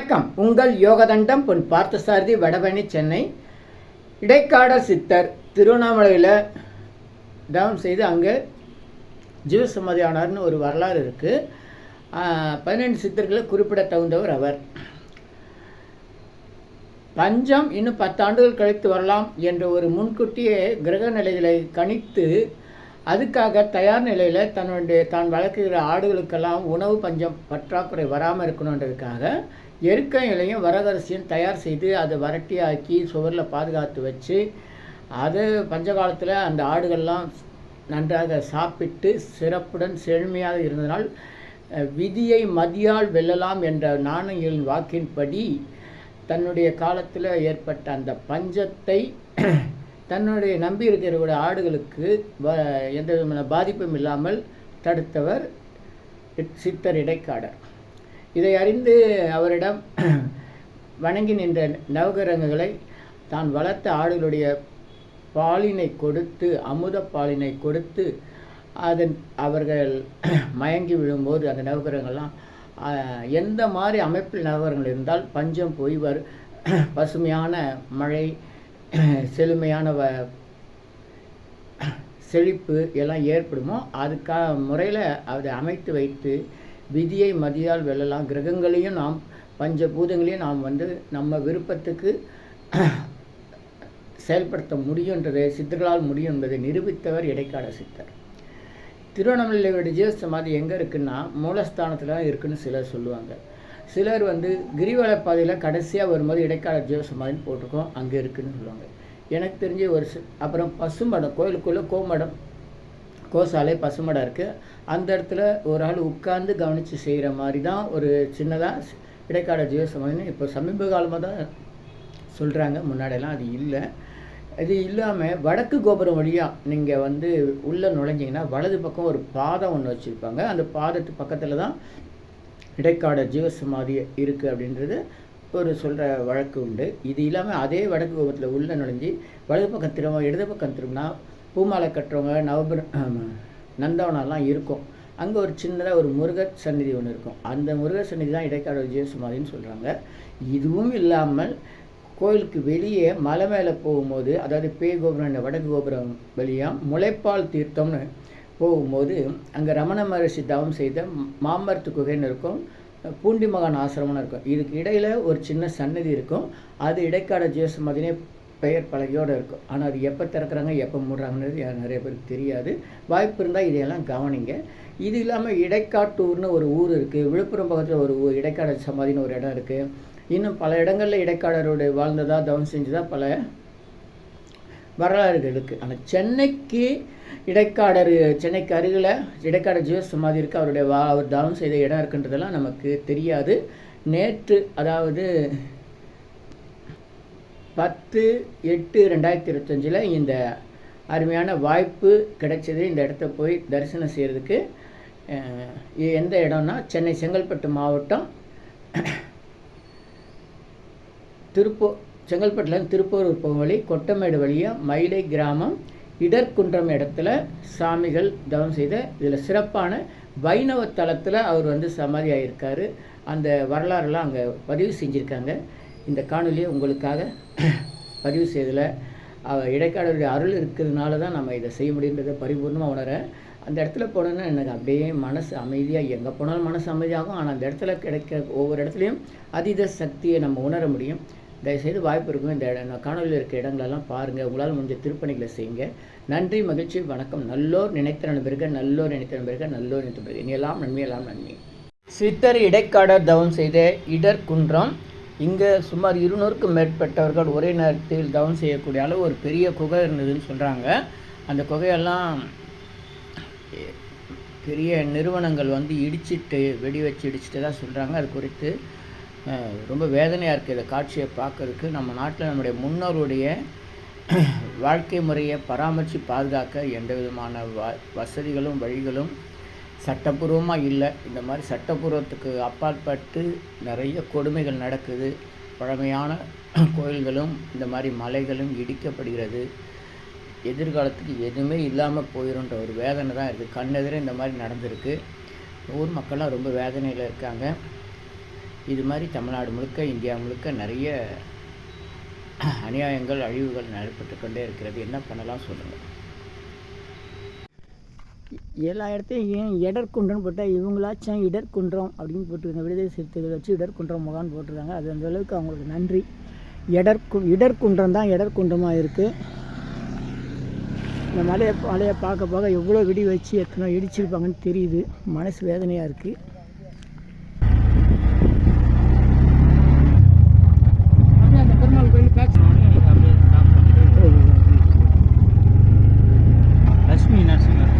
வணக்கம். உங்கள் யோகதண்டம் பொன் பார்த்தசாரதி, வடபழனி, சென்னை. இடைக்காடர் சித்தர் திருவண்ணாமலையில் தவம் செய்து அங்கே ஜீவசமாதி ஆனார்னு ஒரு வரலாறு இருக்குது. 12 சித்தர்களை குறிப்பிட தகுந்தவர் அவர். பஞ்சம் இன்னும் 10 ஆண்டுகள் கழித்து வரலாம் என்ற ஒரு முன்கூட்டியே கிரக நிலைகளை கணித்து அதுக்காக தயார் நிலையில் தான் வளர்க்குகிற ஆடுகளுக்கெல்லாம் உணவு பஞ்சம் பற்றாக்குறை வராமல் இருக்கணுன்றதுக்காக எருக்கம் இலையும் வரகரிசியும் தயார் செய்து அதை வரட்டியாக்கி சுவரில் பாதுகாத்து வச்சு அது பஞ்சகாலத்தில் அந்த ஆடுகள்லாம் நன்றாக சாப்பிட்டு சிறப்புடன் செழுமையாக இருந்தனால் விதியை மதியால் வெல்லலாம் என்ற நாணயங்களின் வாக்கின்படி தன்னுடைய காலத்தில் ஏற்பட்ட அந்த பஞ்சத்தை தன்னுடைய நம்பி இருக்கிற ஆடுகளுக்கு எந்த விதமான பாதிப்பும் இல்லாமல் தடுத்தவர் சித்தர் இடைக்காடர். இதை அறிந்து அவரிடம் வணங்கி நின்ற நவகிரகங்களை தான் வளர்த்த ஆடுகளுடைய பாலினை கொடுத்து அமுத பாலினை கொடுத்து அவர்கள் மயங்கி விழும்போது அந்த நவகிரகங்கள்லாம் எந்த மாதிரி அமைப்பில் நவகிரகங்கள் இருந்தால் பஞ்சம் போய் பசுமையான மழை செழுமையான செழிப்பு எல்லாம் ஏற்படுமோ அதுக்காக முறையில் அதை அமைத்து வைத்து விதியை மதியால் வெல்லலாம், கிரகங்களையும் நாம் பஞ்சபூதங்களையும் நாம் நம்ம விருப்பத்துக்கு செயல்படுத்த முடியுன்றதை சித்தர்களால் முடியும் என்பதை நிரூபித்தவர் இடைக்காட சித்தர். திருவண்ணாமலையோட ஜீவசமாதி எங்கே இருக்குன்னா மூலஸ்தானத்தில் தான் இருக்குன்னு சிலர் சொல்லுவாங்க. சிலர் கிரிவல பாதையில் கடைசியாக வரும்போது இடைக்கால ஜீவசமாதின்னு போட்டிருக்கோம், அங்கே இருக்குதுன்னு சொல்லுவாங்க. எனக்கு தெரிஞ்ச அப்புறம் பசுமடம் கோயிலுக்குள்ளே கோசாலை பசுமடம் இருக்குது. அந்த இடத்துல ஒரு ஆள் உட்கார்ந்து கவனித்து செய்கிற மாதிரி தான் ஒரு சின்னதாக இடைக்கால ஜீவசமாதின்னு இப்போ சமீப காலமாக தான் சொல்கிறாங்க. முன்னாடியெல்லாம் அது இல்லை. இது இல்லாமல் வடக்கு கோபுரம் வழியாக நீங்கள் உள்ளே நுழைஞ்சிங்கன்னா வலது பக்கம் ஒரு பாதம் ஒன்று வச்சுருப்பாங்க. அந்த பாதத்து பக்கத்தில் தான் இடைக்காட ஜீவசமாதி இருக்குது அப்படின்றது ஒரு சொல்கிற வழக்கு உண்டு. இது இல்லாமல் அதே வடக்கு கோபுரத்தில் உள்ளே நுழைஞ்சி வலது பக்கம் திரும்ப இடது பக்கம் திரும்பினா பூமாலை கட்டுறவங்க நந்தவனம்லாம் இருக்கும். அங்கே ஒரு சின்னதாக ஒரு முருகர் சந்நிதி ஒன்று இருக்கும். அந்த முருகர் சந்நிதி தான் இடைக்காட ஜீவசமாதின்னு சொல்கிறாங்க. இதுவும் இல்லாமல் கோயிலுக்கு வெளியே மலை மேலே போகும்போது, அதாவது பேய் கோபுரம் வடக்கு கோபுரம் வழியாக முளைப்பால் தீர்த்தம்னு போகும்போது அங்கே ரமண மகரிஷி தவம் செய்த மாமரத்து குகைன்னு இருக்கும், பூண்டி மகான் ஆசிரமம்னு இருக்கும். இதுக்கு இடையில் ஒரு சின்ன சன்னதி இருக்கும். அது இடைக்காட ஜீவசமாதினே பெயர் பலகையோடு இருக்கும். ஆனால் அது எப்போ திறக்கிறாங்க எப்போ மூடுறாங்கன்றது நிறைய பேருக்கு தெரியாது. வாய்ப்பு இருந்தால் இதையெல்லாம் கவனிங்க. இது இல்லாமல் இடைக்காட்டூர்னு ஒரு ஊர் இருக்குது. விழுப்புரம் பக்கத்தில் ஒரு இடைக்காட சமாதின்னு ஒரு இடம் இருக்குது. இன்னும் பல இடங்களில் இடைக்காடரோடு வாழ்ந்ததா தவம் செஞ்சதாக பல வரலாறுகள் இருக்குது. ஆனால் சென்னைக்கு அருகில் இடைக்காட ஜீவசமாதி இருக்குது. அவர் தவம் செய்த இடம் இருக்குன்றதெல்லாம் நமக்கு தெரியாது. நேற்று, அதாவது 10/8/2025 இந்த அருமையான வாய்ப்பு கிடைச்சது. இந்த இடத்த போய் தரிசனம் செய்கிறதுக்கு. எந்த இடம்னா சென்னை செங்கல்பட்டு மாவட்டம் செங்கல்பட்டுலேருந்து திருப்பூர் போகும் வழி கொட்டமேடு வழியாக மயிலை கிராமம் இடர்குன்றம் இடத்துல சாமிகள் தவம் செய்த இதில் சிறப்பான வைணவ தலத்தில் அவர் சமாதி ஆகியிருக்காரு. அந்த வரலாறுலாம் அங்கே பதிவு செஞ்சுருக்காங்க. இந்த காணொலியை உங்களுக்காக பதிவு செய்ததில் இடைக்காடருடைய அருள் இருக்கிறதுனால தான் நம்ம இதை செய்ய முடியுன்றதை பரிபூர்ணமாக உணரேன். அந்த இடத்துல போனோன்னா எனக்கு அப்படியே மனசு அமைதியாக, எங்கே போனாலும் மனசு அமைதியாகும். ஆனால் அந்த இடத்துல கிடைக்கிற ஒவ்வொரு இடத்துலையும் அதீத சக்தியை நம்ம உணர முடியும். தயவுசெய்து வாய்ப்பு இருக்கும் இந்த காணொலியில் இருக்க இடங்களெல்லாம் பாருங்கள். உங்களால் முடிஞ்ச திருப்பணிகளை செய்யுங்க. நன்றி, மகிழ்ச்சி, வணக்கம். நல்லோர் நினைத்த நண்பர்கள், நல்லோர் நினைத்த நண்பர்கள், நல்லோர் நினைத்த நண்பர்கள். இனியெல்லாம் நன்மை, எல்லாம் நன்மை. சித்தர் இடைக்காடர் தவம் செய்த இடர்குன்றம். இங்கே சுமார் 200க்கும் மேற்பட்டவர்கள் ஒரே நேரத்தில் தவம் செய்யக்கூடிய அளவு ஒரு பெரிய குகை இருந்ததுன்னு சொல்கிறாங்க. அந்த குகையெல்லாம் பெரிய நிறுவனங்கள் இடிச்சிட்டு வெடி வச்சு இடிச்சிட்டு தான் சொல்கிறாங்க. அது குறித்து ரொம்ப வேதனையாக இருக்குது இதை காட்சியை பார்க்கறதுக்கு. நம்ம நாட்டில் நம்முடைய முன்னோருடைய வாழ்க்கை முறையை பராமரித்து பாதுகாக்க எந்த விதமான வசதிகளும் வழிகளும் சட்டப்பூர்வமாக இல்லை. இந்த மாதிரி சட்டப்பூர்வத்துக்கு அப்பாற்பட்டு நிறைய கொடுமைகள் நடக்குது. பழமையான கோயில்களும் இந்த மாதிரி மலைகளும் இடிக்கப்படுகிறது. எதிர்காலத்துக்கு எதுவுமே இல்லாமல் போயிடும்ன்ற ஒரு வேதனை தான் இருக்குது. கண்ணெதிரே இந்த மாதிரி நடந்திருக்கு. ஊர் மக்கள்லாம் ரொம்ப வேதனையில் இருக்காங்க. இது மாதிரி தமிழ்நாடு முழுக்க, இந்தியா முழுக்க நிறைய அநியாயங்கள், அழிவுகள் நடைபெற்று கொண்டே இருக்கிறது. என்ன பண்ணலாம் சொல்லுங்கள். எல்லா இடத்தையும் ஏன் இடர்குன்றம்னு போட்டால் இவங்களாச்சும் இடர்குன்றம் அப்படின்னு போட்டுருக்காங்க. விடுதலை சிறுத்தைகள் வச்சு இடர்குன்றம் முகான்னு போட்டிருக்காங்க. அது அந்த அளவுக்கு அவங்களுக்கு நன்றி. இடர்குன்றம் தான் இடர்குன்றமாக இருக்குது. இந்த மலையை பார்க்க எவ்வளோ விடி வச்சு எத்தனை இடிச்சிருப்பாங்கன்னு தெரியுது. மனசு வேதனையாக இருக்குது. லட்சுமி நரசிம்மர்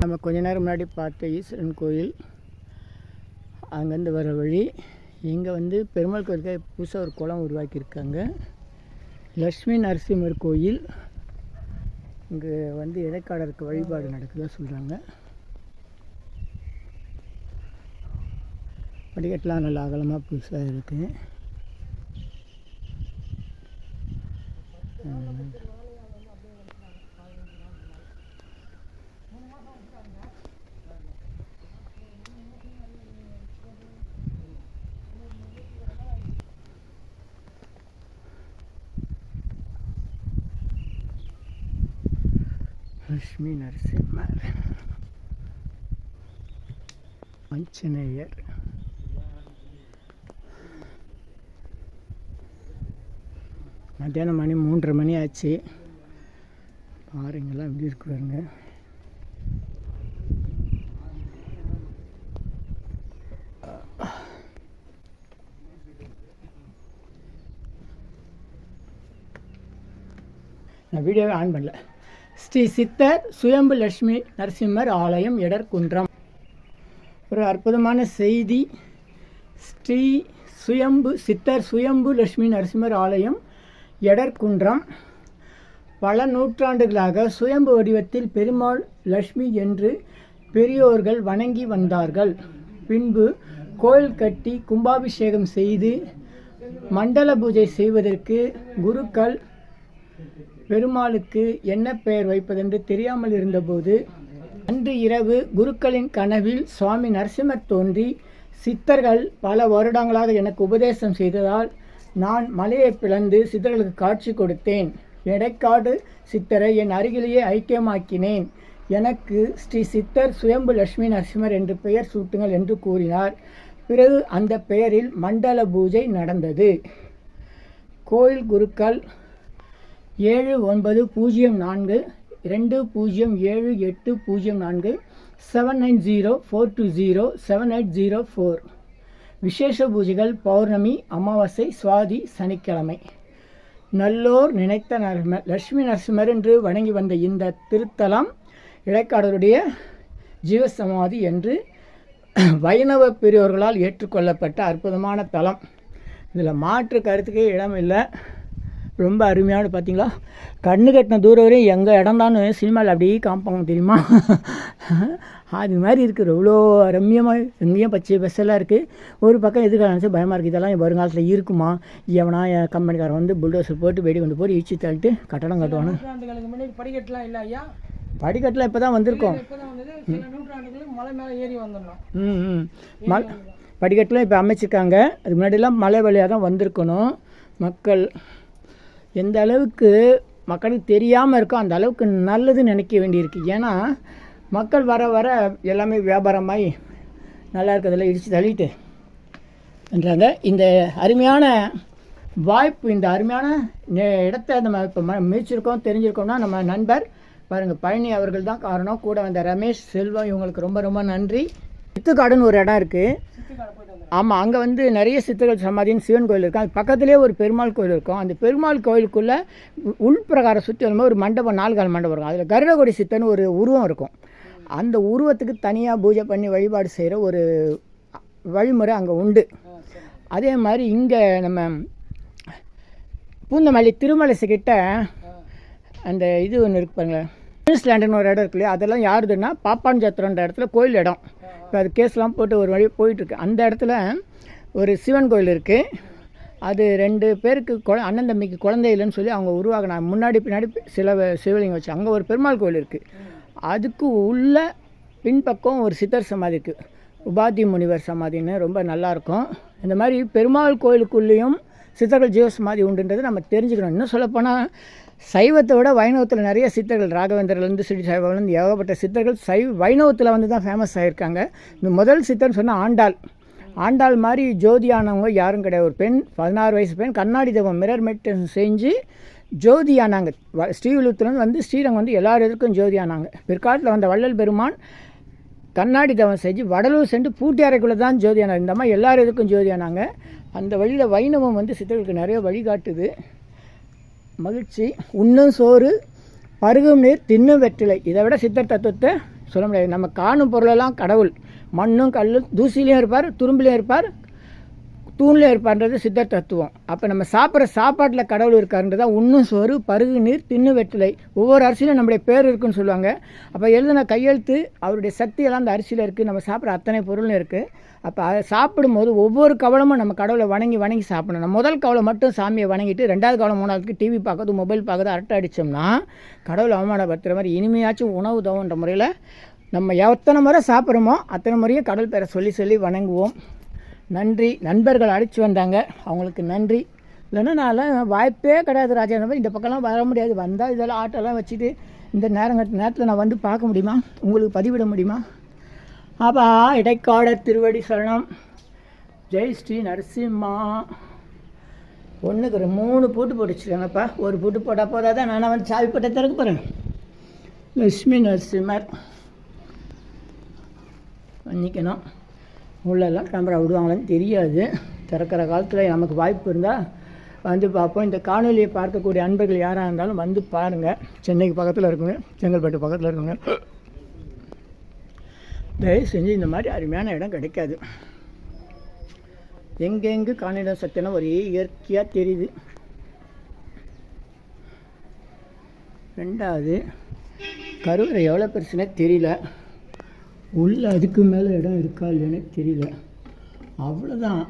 நம்ம கொஞ்ச நேரம் முன்னாடி பார்த்த ஈஸ்வரன் கோயில், அங்கேருந்து வர வழி. இங்கே வந்து பெருமாள் கோயிலுக்கு புதுசாக ஒரு குளம் உருவாக்கியிருக்காங்க. லட்சுமி நரசிம்மர் கோயில். இங்கே வந்து இடைக்காடருக்கு வழிபாடு நடக்குதா சொல்கிறாங்க. படிக்கட்டெலாம் நல்லா அகலமாக புதுசாக இருக்குது. லட்சுமி நரசிம்மர், ஆஞ்சநேயர். மத்தியானம் மணி 3:30 மணி ஆச்சு. பாருங்கெல்லாம் எப்படி இருக்குறாங்க. நான் வீடியோவே ஆன் பண்ணல. ஸ்ரீ சித்தர் சுயம்பு லட்சுமி நரசிம்மர் ஆலயம், இடர்குன்றம். ஒரு அற்புதமான செய்தி. ஸ்ரீ சித்தர் சுயம்பு லட்சுமி நரசிம்மர் ஆலயம், எடர்குன்றம். பல நூற்றாண்டுகளாக சுயம்பு வடிவத்தில் பெருமாள், லட்சுமி என்று பெரியோர்கள் வணங்கி வந்தார்கள். பின்பு கோயில் கட்டி கும்பாபிஷேகம் செய்து மண்டல பூஜை செய்வதற்கு குருக்கள் பெருமாளுக்கு என்ன பெயர் வைப்பதென்று தெரியாமல் இருந்தபோது அன்று இரவு குருக்களின் கனவில் சுவாமி நரசிம்மர் தோன்றி, சித்தர்கள் பல வருடங்களாக எனக்கு உபதேசம் செய்ததால் நான் மலையை பிளந்து சித்தர்களுக்கு காட்சி கொடுத்தேன். எடைக்காடு சித்தரை என் அருகிலேயே ஐக்கியமாக்கினேன். எனக்கு ஸ்ரீ சித்தர் சுயம்பு லட்சுமி நரசிம்மர் என்று பெயர் சூட்டுங்கள் என்று கூறினார். பிறகு அந்த பெயரில் மண்டல பூஜை நடந்தது. கோயில் குருக்கள் 7904 207804 7904207804. விசேஷ பூஜைகள் பௌர்ணமி, அமாவாசை, சுவாதி, சனிக்கிழமை. நல்லோர் நினைத்த லட்சுமி நரசிம்மர் என்று வணங்கி வந்த இந்த திருத்தலம் இடைக்காடருடைய ஜீவசமாதி என்று வைணவ பெரியோர்களால் ஏற்றுக்கொள்ளப்பட்ட அற்புதமான தலம். இதில் மாற்று கருத்துக்கே இடம் இல்லை. ரொம்ப அருமையான, பார்த்தீங்களா, கண்ணு கட்டின தூரம் வரையும் எங்கள் இடம்தான்னு சினிமாவில் அப்படியே காமிப்பாங்க தெரியுமா. அது மாதிரி இருக்குது. எவ்வளோ ரம்யமாக, எங்கேயும் பச்சை பஸ்ஸெல்லாம் இருக்குது. ஒரு பக்கம் எதுக்காக நினச்சி பயமாக இருக்குது. இதெல்லாம் வருங்காலத்தில் இருக்குமா, எவனா கம்பெனிக்காரன் வந்து புல்டோசர் போட்டு வெடி கொண்டு போய் இடிச்சு தள்ளிட்டு கட்டடம் கட்டுவானு. படிக்கட்டுலாம் இல்லை ஐயா, படிக்கட்டில் இப்போ தான் வந்திருக்கோம். படிக்கட்டில் இப்போ அமைச்சிருக்காங்க. அதுக்கு முன்னாடிலாம் மலை வழியாக தான் வந்திருக்கணும். மக்கள் எந்த அளவுக்கு மக்களுக்கு தெரியாமல் இருக்கோ அந்த அளவுக்கு நல்லதுன்னு நினைக்க வேண்டியிருக்கு. ஏன்னா மக்கள் வர வர எல்லாமே வியாபாரமாகி நல்லா இருக்கிறதெல்லாம் இடித்து தள்ளிட்டு என்றாங்க. இந்த அருமையான வாய்ப்பு, இந்த அருமையான இடத்த நம்ம இப்போ மிதிச்சிருக்கோம், தெரிஞ்சிருக்கோம்னா நம்ம நண்பர் பாருங்கள் பழனி அவர்கள் தான் காரணம். கூட வந்த ரமேஷ், செல்வம், இவங்களுக்கு ரொம்ப ரொம்ப நன்றி. சித்துக்காடுன்னு ஒரு இடம் இருக்குது. ஆமாம், அங்கே வந்து நிறைய சித்தர்கள் சமாதின்னு சிவன் கோயில் இருக்கும். அது பக்கத்துலேயே ஒரு பெருமாள் கோயில் இருக்கும். அந்த பெருமாள் கோயிலுக்குள்ளே உள்பிரகாரம் சுற்றி வரும்போது ஒரு மண்டபம், 4 கால் மண்டபம் இருக்கும். அதில் கருடகொடி சித்தன்னு ஒரு உருவம் இருக்கும். அந்த உருவத்துக்கு தனியாக பூஜை பண்ணி வழிபாடு செய்கிற ஒரு வழிமுறை அங்கே உண்டு. அதே மாதிரி இங்கே நம்ம பூந்தமல்லி திருமலைசுக்கிட்ட அந்த இது ஒன்று இருக்கு பாருங்களேன், நியூசிலாண்டுன்னு ஒரு இடம் இருக்கு இல்லையா, அதெல்லாம் யாருதுன்னா பாப்பான் சத்திரன்ற இடத்துல கோயில் இடம். இப்போ அது கேஸ்லாம் போட்டு ஒரு வழி போயிட்டுருக்கு. அந்த இடத்துல ஒரு சிவன் கோயில் இருக்குது. அது 2 பேருக்கு அண்ணன் தம்பிக்கு குழந்தை இல்லைன்னு சொல்லி அவங்க உருவாக்கினாங்க. முன்னாடி பின்னாடி சில சிவலிங்கம் வச்சு அங்கே ஒரு பெருமாள் கோயில் இருக்குது. அதுக்கு உள்ள பின்பக்கம் ஒரு சித்தர் சமாதி இருக்குது, உபாதி முனிவர் சமாதின்னு, ரொம்ப நல்லாயிருக்கும். இந்த மாதிரி பெருமாள் கோயிலுக்குள்ளேயும் சித்தர்கள் ஜீவ சமாதி உண்டுன்றது நம்ம தெரிஞ்சுக்கணும். இன்னும் சொல்லப்போனால் சைவத்தை விட வைணவத்தில் நிறைய சித்தர்கள், ராகவேந்திரலேருந்து ஸ்ரீ சைவலேருந்து ஏகப்பட்ட சித்தர்கள் வைணவத்தில் வந்து தான் ஃபேமஸ் ஆகியிருக்காங்க. இந்த முதல் சித்தர்னு சொன்னால் ஆண்டாள் மாதிரி ஜோதியானவங்க யாரும் கிடையாது. ஒரு பெண் 16 வயசு பெண் கண்ணாடி தெய்வம் மிரர் மெடிடேஷன் செஞ்சு ஜோதியானாங்க. ஸ்ரீவில்லிபுத்தூர்லேருந்து வந்து ஸ்ரீரங்கம் வந்து எல்லா இடத்துக்கும் ஜோதியானாங்க. பிற்காலத்தில் வந்த வள்ளல் பெருமான் கண்ணாடி தவம் செஞ்சு வடலூர் சென்று பூட்டியாரைக்குள்ளே தான் ஜோதியானாங்க. இந்த மாதிரி எல்லா இடத்துக்கும் ஜோதியானாங்க. அந்த வழியில் வைணவம் வந்து சித்தர்களுக்கு நிறைய வழிகாட்டுது. மகிழ்ச்சி. உண்ணும் சோறு பருகும் நீர் தின்னும் வெற்றிலை, இதை விட சித்தர் தத்துவத்தை சொல்ல முடியாது. நம்ம காணும் பொருளெல்லாம் கடவுள், மண்ணும் கல்லும் தூசிலையும் இருப்பார், துரும்பிலையும் இருப்பார், தூண்லேயும் இருப்பார்ன்றது சித்தர் தத்துவம். அப்போ நம்ம சாப்பிட்ற சாப்பாட்டில் கடவுள் இருக்காருன்றது தான் உண்ணும் சோறு பருகு நீர் தின்னு வெற்றிலை. ஒவ்வொரு அரிசியிலும் நம்முடைய பேர் இருக்குதுன்னு சொல்லுவாங்க. அப்போ எழுதின கையெழுத்து அவருடைய சக்தியெல்லாம் அந்த அரிசியில் இருக்குது. நம்ம சாப்பிட்ற அத்தனை பொருளும் இருக்குது. அப்போ அதை சாப்பிடும்போது ஒவ்வொரு கவலமும் நம்ம கடவுளை வணங்கி சாப்பிடணும். நம்ம முதல் கவலை மட்டும் சாமியை வணங்கிட்டு 2வது கவலை 3வதுக்கு டிவி பார்க்கறது, மொபைல் பார்க்கறது, அரட்டை அடித்தோம்னா கடவுளை அவமானப்படுத்துகிற மாதிரி இனிமையாச்சும் உணவு தவுன்ற முறையில் நம்ம எத்தனை முறை சாப்பிட்றோமோ அத்தனை முறையும் கடவுள் பேரை சொல்லி வணங்குவோம். நன்றி. நண்பர்கள் அழைச்சி வந்தாங்க, அவங்களுக்கு நன்றி. இல்லைன்னா நான்லாம் வாய்ப்பே கிடையாது ராஜா, இந்த பக்கம்லாம் வர முடியாது. வந்தால் இதெல்லாம் ஆட்டோலாம் வச்சுட்டு இந்த நேரத்தில் நான் வந்து பார்க்க முடியுமா, உங்களுக்கு பதிவிட முடியுமா? அப்பா இடைக்காடர் திருவடி சரணம். ஜெய் ஸ்ரீ நரசிம்மா. ஒன்றுக்கு ஒரு 3 பூட்டு போட்டு வச்சுருக்காங்கப்பா. ஒரு பூட்டு போட்டால் போதாதான், நான் வந்து சாவி போட்ட திறக்க போகிறேன். லட்சுமி நரசிம்மர் மன்னிக்கணும், உள்ளெல்லாம் கேமரா விடுவாங்களான்னு தெரியாது. திறக்கிற காலத்தில் நமக்கு வாய்ப்பு இருந்தால் வந்து பார்ப்போம். இந்த காணொலியை பார்க்கக்கூடிய அன்பர்கள் யாராக இருந்தாலும் வந்து பாருங்கள். சென்னைக்கு பக்கத்தில் இருக்குங்க, செங்கல்பட்டு பக்கத்தில் இருக்குங்க. தயவு செஞ்சு இந்த மாதிரி அருமையான இடம் கிடைக்காது. எங்கெங்கு காணிடம் சத்தினா ஒரே இயற்கையாக தெரியுது. 2வது கருவறை எவ்வளோ பெருசுனே தெரியல. உள்ள அதுக்கு மேலே இடம் இருக்கா இல்லைன்னு தெரியல. அவ்வளோதான்.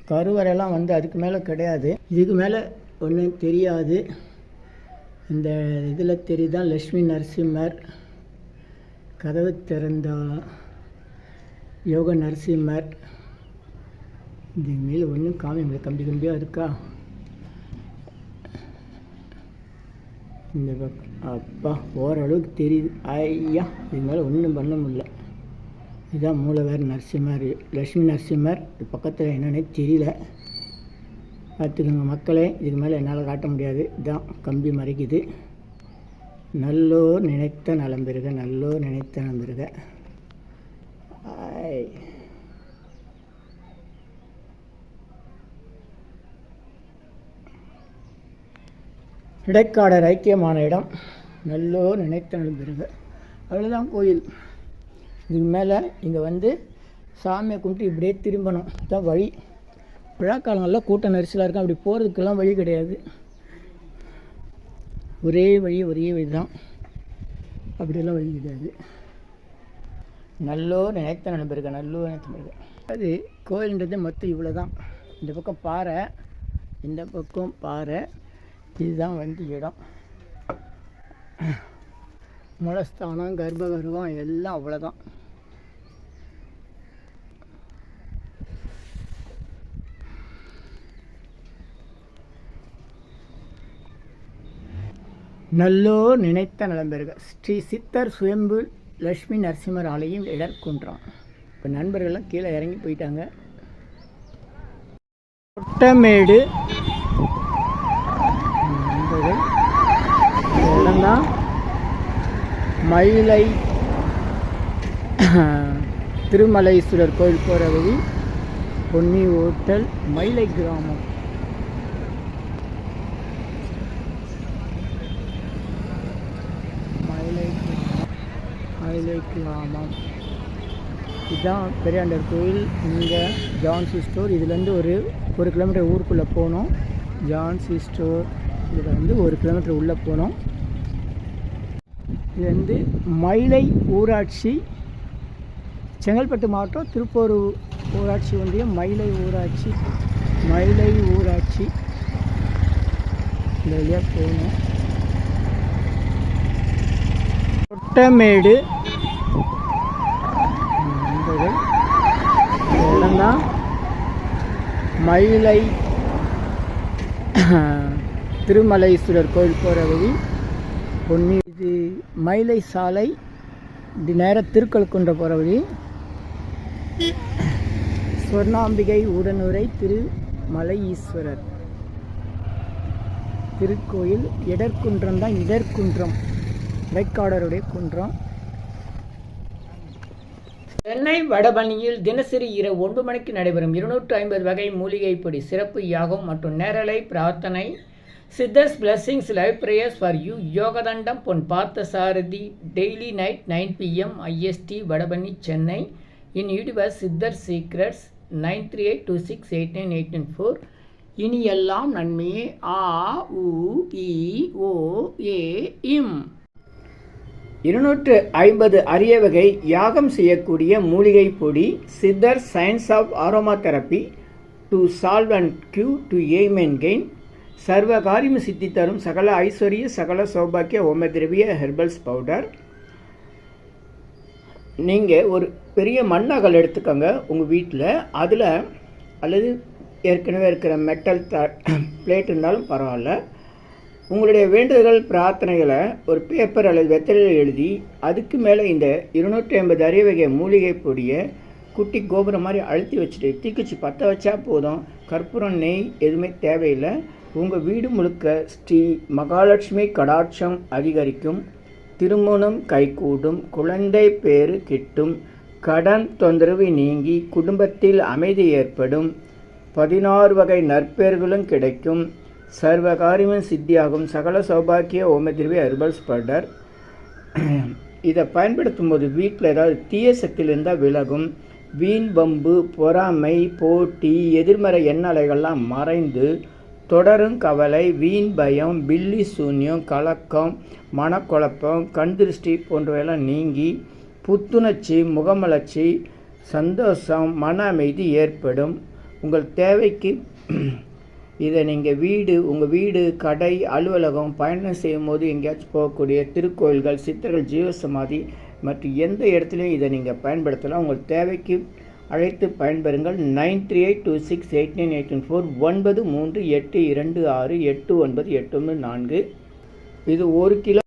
கருவறையெல்லாம் வந்து அதுக்கு மேலே கிடையாது. இதுக்கு மேலே ஒன்றும் தெரியாது. இந்த இதில் தெரியுதான் லட்சுமி நரசிம்மர், கதவு திறந்தா யோக நரசிம்மர். இது மேலே ஒன்றும் காமி கம்பியாக இருக்கா? இந்த பக்கம் அப்பா ஓரளவுக்கு தெரியுது. ஐயா இது மேலே ஒன்றும் பண்ண முடியல. இதுதான் மூலவர் நரசிம்மர், லட்சுமி நரசிம்மர். இது பக்கத்தில் என்னென்னே தெரியல, பார்த்துக்கோங்க மக்களே. இதுக்கு மேலே என்னால் காட்ட முடியாது. இதுதான் கம்பி மறைக்குது. நல்லோர் நினைத்த நலம் பெறுக, நல்லோர் நினைத்த நலம் பெறுக. இடைக்காடர் ஐக்கியமான இடம், நல்லோர் நினைத்த நலம் பெறுக. அவ்வளோதான் கோயில். இதுக்கு மேலே இங்கே வந்து சாமியை கும்பிட்டு இப்படியே திரும்பணும். இதுதான் வழி. விழாக்காலங்களில் கூட்டம் நெரிசலாக இருக்கும். அப்படி போகிறதுக்கெல்லாம் வழி கிடையாது. ஒரே வழி தான். அப்படியெல்லாம் வழி கிடையாது. நல்லோர் நினைத்த நலம் பெறுக, நல்லோர் நினைத்த பெறுக. அது கோயில்ன்றது மொத்தம் இவ்வளோ தான். இந்த பக்கம் பாறை, இந்த பக்கம் பாறை. இதுதான் வந்து இடம். மூலஸ்தானம், கர்ப்பகிரகம் எல்லாம் அவ்வளோதான். நல்லோர் நினைத்த நலம் பெறுக. ஸ்ரீ சித்தர் சுயம்பு லட்சுமி நரசிம்மர் ஆலயம் இடர்குன்றம். இப்போ நண்பர்கள்லாம் கீழே இறங்கி போயிட்டாங்க. கொட்டமேடு இடம்தான் மயிலை திருமலைஸ்வரர் கோயில் போகிற வழி. பொன்னி ஹோட்டல், மயிலை கிராமம். மயிலை கிராமம். இதுதான் பெரியாண்டர் கோயில். இங்கே ஜான்சி ஸ்டோர். இதுலேருந்து ஒரு கிலோமீட்டர் ஊருக்குள்ளே போகணும். ஜான்சி ஸ்டோர் இதில் வந்து 1 கிலோமீட்டர் உள்ளே போனோம். இது வந்து மயிலை ஊராட்சி, செங்கல்பட்டு மாவட்டம், திருப்பூர் ஊராட்சி ஒன்றியம் மயிலை ஊராட்சி இந்த வழியாக போகணும். கொட்டமேடு இடம்தான் மயிலை திருமலைஸ்வரர் கோயில் போகிற வழி. இது மயிலை சாலை, இது நேராக திருக்கழுக்குன்ற போகிற வழி. சொர்ணாம்பிகை உடனுரை திருமலை ஈஸ்வரர் திருக்கோயில். இடர்குன்றம் தான், இடர்குன்றம் இடைக்காடருடைய குன்றம். சென்னை வடபழனியில் தினசரி இரவு 9 மணிக்கு நடைபெறும் 250 வகை மூலிகை பொடி சிறப்பு யாகம் மற்றும் நேரலை பிரார்த்தனை. Siddhars blessings live prayers for you. யோகதண்டம் Pon Parthasarathy. Daily night 9 PM IST Vadapalani Chennai. In universe Siddhar secrets 9382689894. இனி எல்லாம் நன்மையே. ஆ உ இ ஓ ஏ இம். 250 அரிய வகை யாகம் செய்யக்கூடிய மூலிகை பொடி. Siddhar science of aromatherapy to solve and cue to aim and gain. சர்வ காரியம் சித்தி தரும் சகல ஐஸ்வர்ய சகல சௌபாக்கிய ஓமதிரவிய ஹெர்பல்ஸ் பவுடர். நீங்கள் ஒரு பெரிய மண்ணகல் எடுத்துக்கோங்க உங்கள் வீட்டில். அதில் அல்லது ஏற்கனவே இருக்கிற மெட்டல் பிளேட் இருந்தாலும் பரவாயில்ல. உங்களுடைய வேண்டுதல்கள் பிரார்த்தனைகளை ஒரு பேப்பர் அல்லது வெத்தலையில் எழுதி அதுக்கு மேலே இந்த 250 அரிய வகை மூலிகை பொடியை குட்டி கோபுரம் மாதிரி அழுத்தி வச்சுட்டு தீக்குச்சி பற்ற வச்சா போதும். கற்பூரம், நெய் எதுவுமே தேவையில்லை. உங்கள் வீடு முழுக்க ஸ்ரீ மகாலட்சுமி கடாட்சம் அதிகரிக்கும். திருமணம் கைகூடும். குழந்தை பேறு கிட்டும். கடன் தொந்தரவு நீங்கி குடும்பத்தில் அமைதி ஏற்படும். 16 வகை நற்பெயர்களும் கிடைக்கும். சர்வகாரியமும் சித்தியாகும். சகல சௌபாக்கிய ஓமதிரவிய ஹெர்பல்ஸ் பவுடர். இதை பயன்படுத்தும் போது வீட்டில் ஏதாவது தீய சக்தியில் இருந்தால் விலகும். வீண் வம்பு, பொறாமை, போட்டி, எதிர்மறை எண்ணலைகள்லாம் மறைந்து தொடரும் கவலை, வீண் பயம், பில்லி சூன்யம், கலக்கம், மனக்குழப்பம், கண் திருஷ்டி போன்றவையெல்லாம் நீங்கி புத்துணர்ச்சி, முகமலர்ச்சி, சந்தோஷம், மன அமைதி ஏற்படும். உங்கள் தேவைக்கு இதை நீங்கள் உங்கள் வீடு, கடை, அலுவலகம், பயணம் செய்யும் போது எங்கேயாச்சும் போகக்கூடிய திருக்கோயில்கள், சித்தர்கள் ஜீவசமாதி மற்றும் எந்த இடத்துலையும் இதை நீங்கள் பயன்படுத்தலாம். உங்கள் தேவைக்கு அழைத்து பயன்பெறுங்கள். 9382689894 9382689894. இது 1 கிலோ